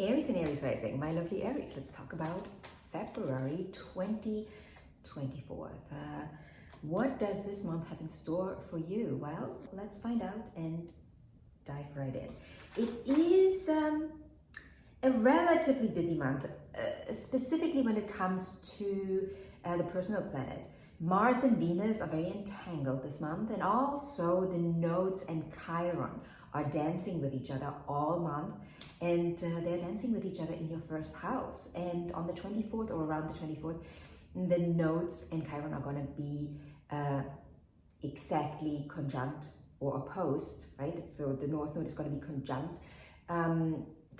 Aries and Aries Rising, my lovely Aries. Let's talk about February 2024. What does this month have in store for you? Well, let's find out and dive right in. It is a relatively busy month, specifically when it comes to the personal planet. Mars and Venus are very entangled this month, and also the nodes and Chiron are dancing with each other all month, and they're dancing with each other in your first house. And on the 24th or around the 24th, the nodes and Chiron are going to be exactly conjunct or opposed, right? So the North Node is going to be conjunct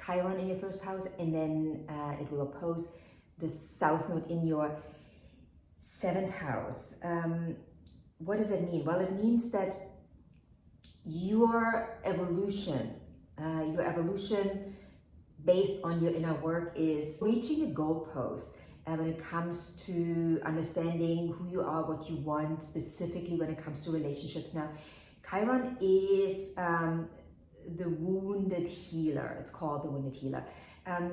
Chiron in your first house, and then it will oppose the South Node in your 7th house. What does that mean? Well, it means that your evolution based on your inner work is reaching a goalpost when it comes to understanding who you are, what you want, specifically when it comes to relationships. Now, Chiron is the wounded healer. It's called the wounded healer.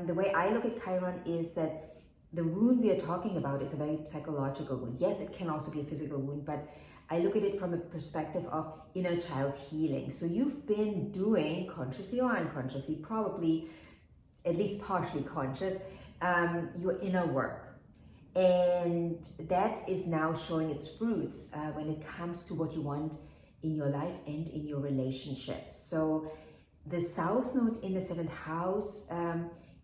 The way I look at Chiron is that the wound we are talking about is a very psychological wound. Yes, it can also be a physical wound, but I look at it from a perspective of inner child healing. So you've been doing, consciously or unconsciously, probably at least partially conscious, your inner work. And that is now showing its fruits when it comes to what you want in your life and in your relationships. So the South Node in the 7th house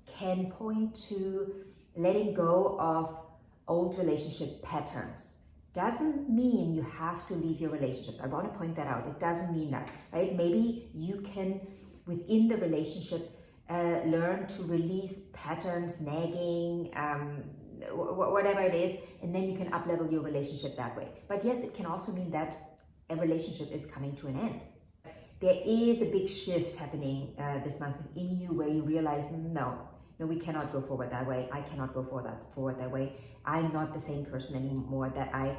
can point to letting go of old relationship patterns. Doesn't mean you have to leave your relationships. I want to point that out. It doesn't mean that, right? Maybe you can, within the relationship, learn to release patterns, nagging, whatever it is, and then you can up-level your relationship that way. But yes, it can also mean that a relationship is coming to an end. There is a big shift happening this month within you where you realize, no, we cannot go forward that way. I cannot go forward that way. I'm not the same person anymore that I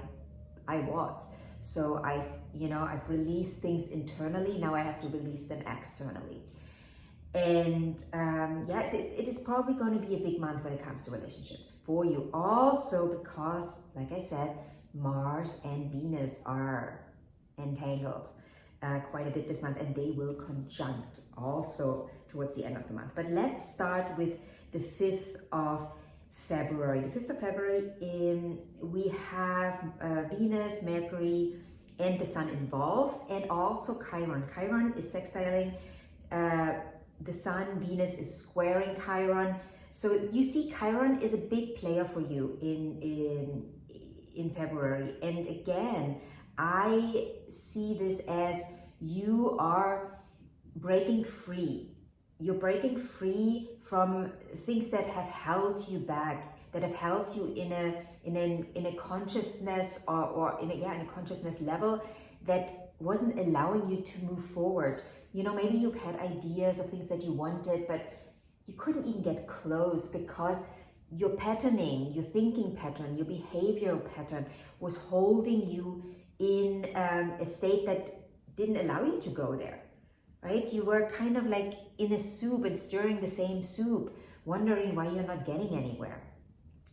was. So I've released things internally. Now I have to release them externally. And it is probably going to be a big month when it comes to relationships for you. Also because, like I said, Mars and Venus are entangled quite a bit this month, and they will conjunct also towards the end of the month. But let's start with the 5th of February. The 5th of February, we have Venus, Mercury, and the Sun involved, and also Chiron. Chiron is sextiling the Sun. Venus is squaring Chiron. So you see, Chiron is a big player for you in February. And again, I see this as you are breaking free. You're breaking free from things that have held you back, that have held you in a consciousness or in a consciousness level that wasn't allowing you to move forward. Maybe you've had ideas of things that you wanted, but you couldn't even get close because your patterning, your thinking pattern, your behavioral pattern was holding you in a state that didn't allow you to go there, right? You were kind of like in a soup and stirring the same soup, wondering why you're not getting anywhere.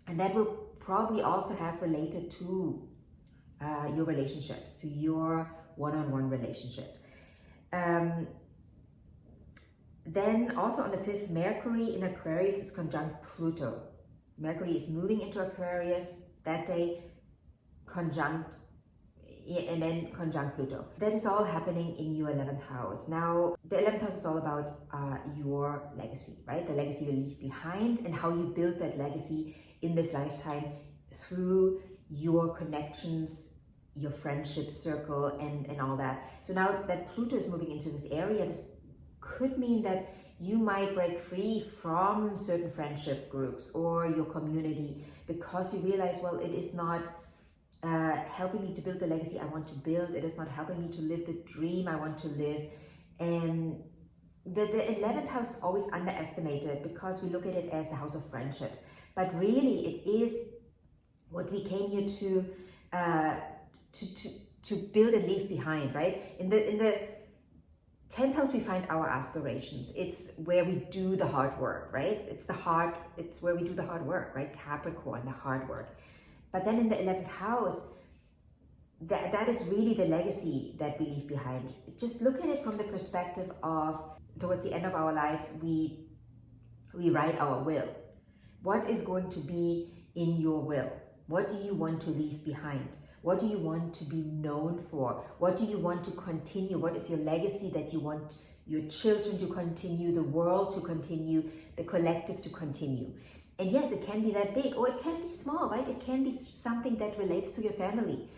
And that will probably also have related to your relationships, to your one-on-one relationship. Then also on the 5th, Mercury in Aquarius is conjunct Pluto. Mercury is moving into Aquarius that day, conjunct, and then conjunct Pluto. That is all happening in your 11th house. Now, the 11th house is all about your legacy, right? The legacy you leave behind and how you build that legacy in this lifetime through your connections, your friendship circle, and all that. So now that Pluto is moving into this area, this could mean that you might break free from certain friendship groups or your community because you realize, well, it is not helping me to build the legacy I want to build. It is not helping me to live the dream I want to live. And the 11th house is always underestimated because we look at it as the house of friendships. But really, it is what we came here to build and leave behind, right? In the 10th house, we find our aspirations. It's where we do the hard work, right? It's where we do the hard work, right? Capricorn, the hard work. But then in the 11th house, that is really the legacy that we leave behind. Just look at it from the perspective of, towards the end of our life, we write our will. What is going to be in your will? What do you want to leave behind? What do you want to be known for? What do you want to continue? What is your legacy that you want your children to continue, the world to continue, the collective to continue? And yes, it can be that big, or it can be small, right? It can be something that relates to your family.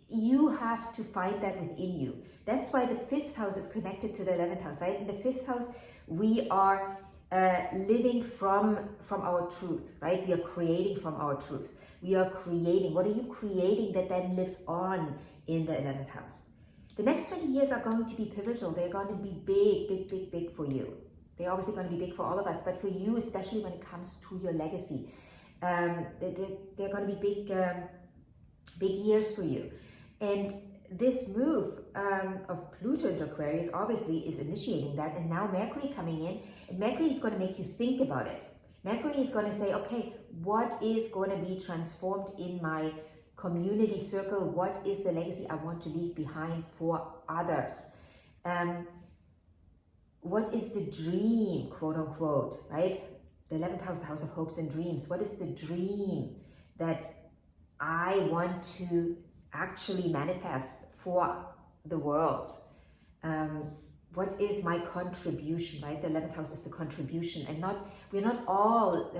You have to find that within you. That's why the 5th house is connected to the 11th house, right? In the 5th house, we are living from our truth, right? We are creating from our truth. We are creating. What are you creating that then lives on in the 11th house? The next 20 years are going to be pivotal. They're going to be big, big, big, big for you. They're obviously going to be big for all of us, but for you, especially when it comes to your legacy, they're going to be big years for you. And this move of Pluto into Aquarius obviously is initiating that. And now Mercury coming in, and Mercury is going to make you think about it. Mercury is going to say, okay, what is going to be transformed in my community circle? What is the legacy I want to leave behind for others? What is the dream, quote unquote, right? The 11th house, the house of hopes and dreams. What is the dream that I want to actually manifest for the world? What is my contribution, right? The 11th house is the contribution, and we're not all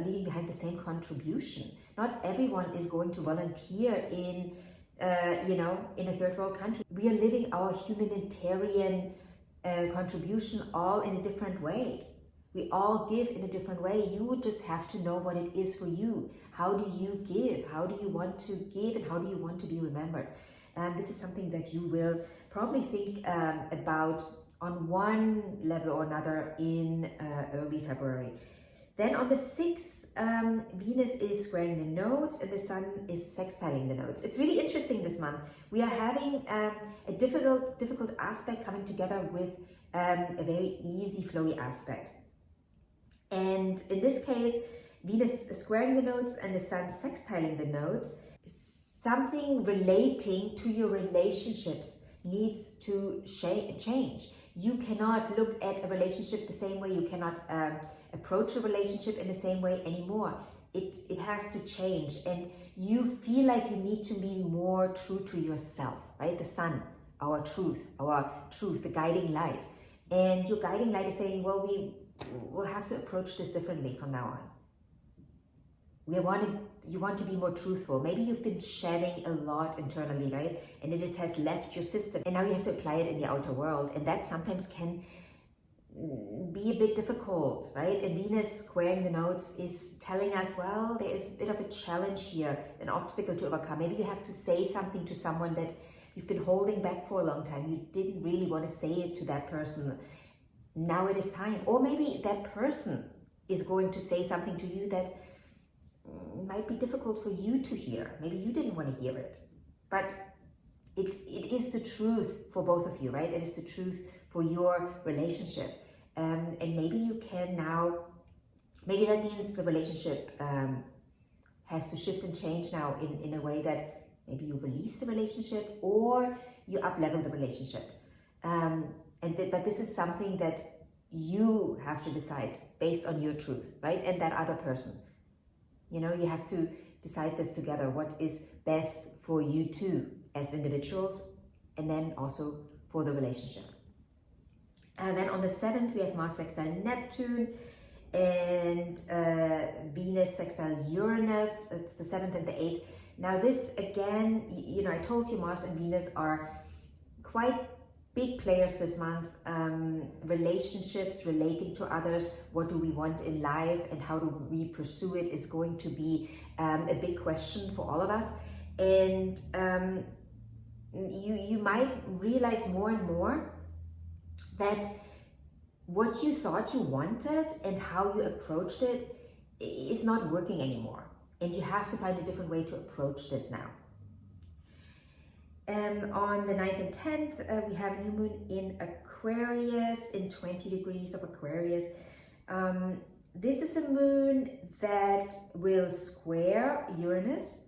leaving behind the same contribution. Not everyone is going to volunteer in a third world country. We are living our humanitarian contribution all in a different way. We all give in a different way. You just have to know what it is for you. How do you give? How do you want to give, and how do you want to be remembered? This is something that you will probably think about on one level or another in early February. Then on the 6th, Venus is squaring the nodes and the Sun is sextiling the nodes. It's really interesting this month. We are having a difficult aspect coming together with a very easy, flowy aspect. And in this case, Venus is squaring the nodes and the Sun sextiling the nodes. Something relating to your relationships needs to change. You cannot look at a relationship the same way. You cannot approach a relationship in the same way anymore. It has to change, and you feel like you need to be more true to yourself, right? The Sun, our truth, the guiding light. And your guiding light is saying, well, we'll have to approach this differently from now on. You want to be more truthful. Maybe you've been shedding a lot internally, right? And it has left your system, and now you have to apply it in the outer world. And that sometimes can be a bit difficult, right? And Venus squaring the nodes is telling us, well, there is a bit of a challenge here, an obstacle to overcome. Maybe you have to say something to someone that you've been holding back for a long time. You didn't really want to say it to that person. Now it is time. Or maybe that person is going to say something to you that might be difficult for you to hear. Maybe you didn't want to hear it. But it is the truth for both of you, right? It is the truth for your relationship. And maybe you can now, maybe that means the relationship has to shift and change now in a way that maybe you release the relationship or you up-level the relationship. But this is something that you have to decide based on your truth, right? And that other person. You know, you have to decide this together, what is best for you two as individuals, and then also for the relationship. And then on the 7th, we have Mars sextile Neptune and Venus sextile Uranus. It's the 7th and the 8th. Now this, again, you know, I told you Mars and Venus are quite big players this month. Relationships, relating to others, what do we want in life and how do we pursue it is going to be a big question for all of us. And you might realize more and more that what you thought you wanted and how you approached it is not working anymore. And you have to find a different way to approach this now. On the 9th and 10th, we have a new moon in Aquarius, in 20 degrees of Aquarius. This is a moon that will square Uranus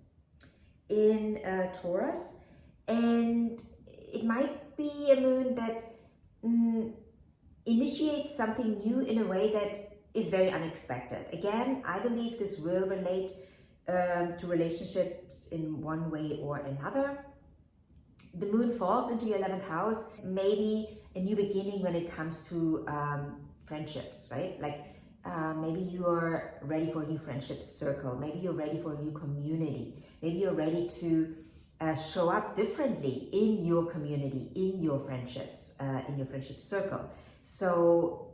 in Taurus, and it might be a moon that initiates something new in a way that is very unexpected. Again, I believe this will relate to relationships in one way or another. The moon falls into your 11th house, maybe a new beginning when it comes to friendships, right? Like maybe you're ready for a new friendship circle. Maybe you're ready for a new community. Maybe you're ready to show up differently in your community, in your friendships, in your friendship circle. So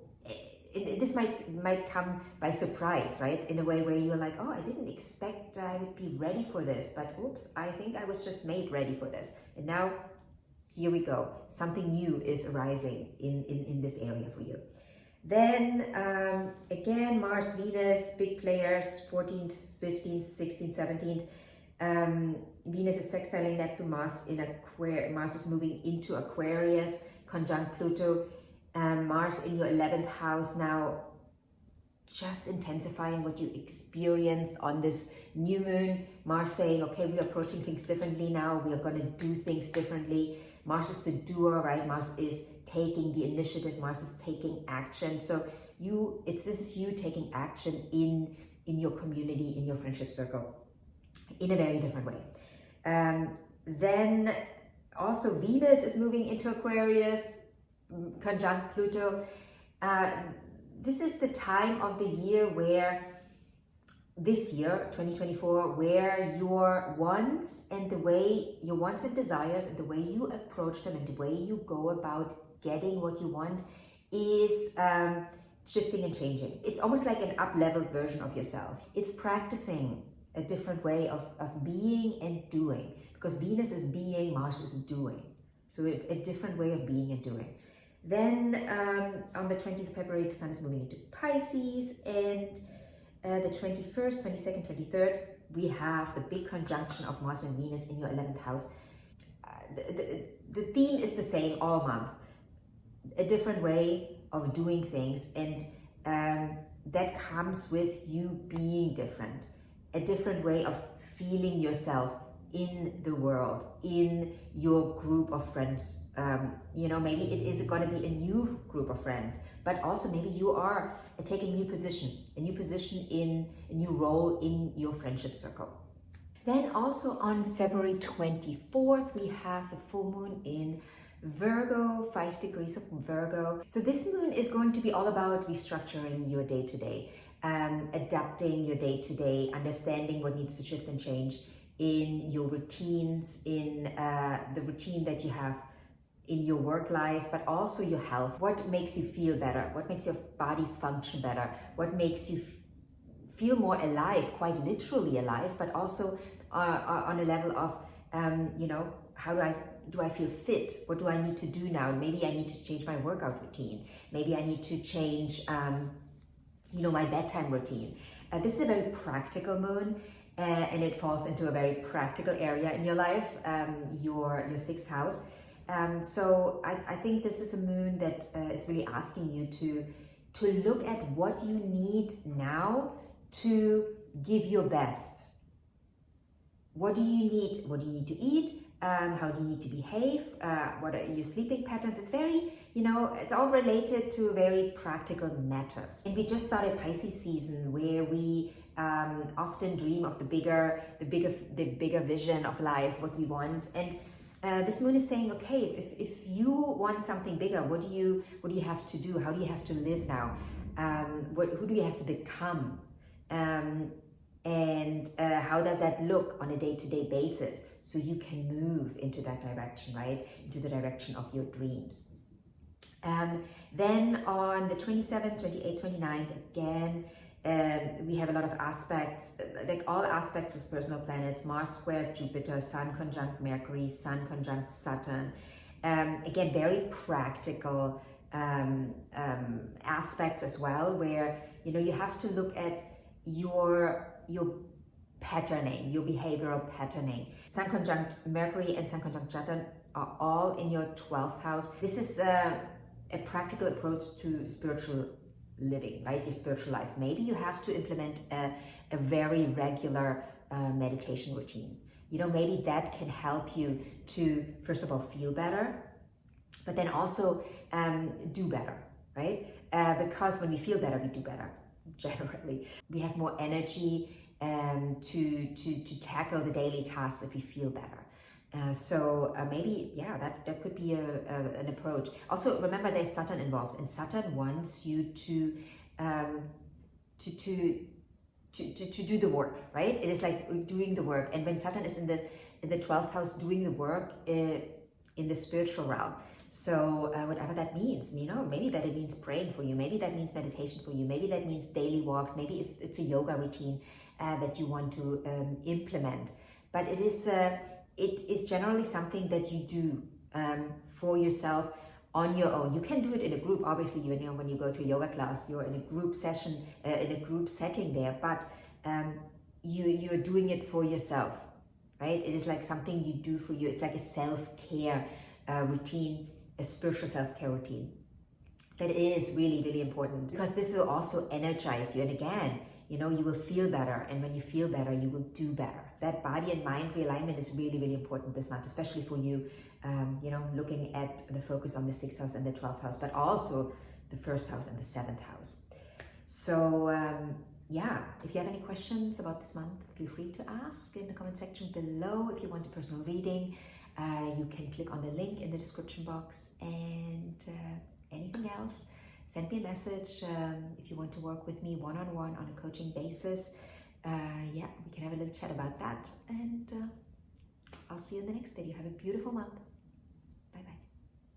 this might come by surprise, right? In a way where you're like, oh, I didn't expect I would be ready for this, but oops, I think I was just made ready for this. And now, here we go. Something new is arising in this area for you. Then, again, Mars, Venus, big players, 14th, 15th, 16th, 17th. Venus is sextiling Neptune, Mars in Aquarius. Mars is moving into Aquarius, conjunct Pluto. Mars in your 11th house now, just intensifying what you experienced on this new moon. Mars saying, okay, we're approaching things differently now. We are going to do things differently. Mars is the doer, right? Mars is taking the initiative. Mars is taking action. So this is you taking action in your community, in your friendship circle, in a very different way. Then also Venus is moving into Aquarius, conjunct Pluto. This is the time of the year where, this year, 2024, where your wants and desires and the way you approach them and the way you go about getting what you want is shifting and changing. It's almost like an up-leveled version of yourself. It's practicing a different way of being and doing, because Venus is being, Mars is doing. So a different way of being and doing. Then on the 20th of February, the Sun is moving into Pisces, and the 21st, 22nd, 23rd, we have the big conjunction of Mars and Venus in your 11th house. The theme is the same all month. A different way of doing things, and that comes with you being different. A different way of feeling yourself in the world, in your group of friends. Maybe it is going to be a new group of friends, but also maybe you are taking a new position in a new role in your friendship circle. Then also on February 24th, we have the full moon in Virgo, 5 degrees of Virgo. So this moon is going to be all about restructuring your day-to-day, adapting your day-to-day, understanding what needs to shift and change in your routines, in the routine that you have in your work life, but also your health. What makes you feel better? What makes your body function better? What makes you feel more alive, quite literally alive, but also on a level of, how do I feel fit? What do I need to do now? Maybe I need to change my workout routine. Maybe I need to change, my bedtime routine. This is a very practical moon. And it falls into a very practical area in your life, your 6th house. So I think this is a moon that is really asking you to look at what you need now to give your best. What do you need? What do you need to eat? How do you need to behave? What are your sleeping patterns? It's very, it's all related to very practical matters. And we just started Pisces season, where we often dream of the bigger vision of life, what we want. And this moon is saying, okay, if you want something bigger, what do you have to do? How do you have to live now? Who do you have to become? And how does that look on a day-to-day basis, so you can move into that direction, right? Into the direction of your dreams. Then on the 27th, 28th, 29th, again, we have a lot of aspects, like all aspects with personal planets: Mars squared Jupiter, Sun conjunct Mercury, Sun conjunct Saturn. Again, very practical aspects as well, where you have to look at your patterning, your behavioral patterning. Sun conjunct Mercury and Sun conjunct Saturn are all in your 12th house. This is a practical approach to spiritual living, right? Your spiritual life. Maybe you have to implement a very regular meditation routine. You know, maybe that can help you to, first of all, feel better, but then also do better, right? Because when we feel better, we do better, generally. We have more energy to tackle the daily tasks if we feel better. So maybe, yeah, that could be an approach. Also, remember there's Saturn involved, and Saturn wants you to do the work, right? It is like doing the work. And when Saturn is in the 12th house, doing the work in the spiritual realm. So whatever that means, you know, maybe that it means praying for you, maybe that means meditation for you, maybe that means daily walks, maybe it's a yoga routine that you want to implement. But it is generally something that you do for yourself on your own. You can do it in a group. Obviously, you know, when you go to a yoga class, you're in a group session, in a group setting there, but you're doing it for yourself, right? It is like something you do for you. It's like a self-care routine, a spiritual self-care routine. That is really, really important, because this will also energize you. And again, you know, you will feel better. And when you feel better, you will do better. That body and mind realignment is really, really important this month, especially for you, you know, looking at the focus on the 6th house and the 12th house, but also the 1st house and the 7th house. So, yeah, if you have any questions about this month, feel free to ask in the comment section below. If you want a personal reading, you can click on the link in the description box. And anything else, send me a message if you want to work with me one-on-one on a coaching basis. Yeah, we can have a little chat about that. And I'll see you in the next video. Have a beautiful month.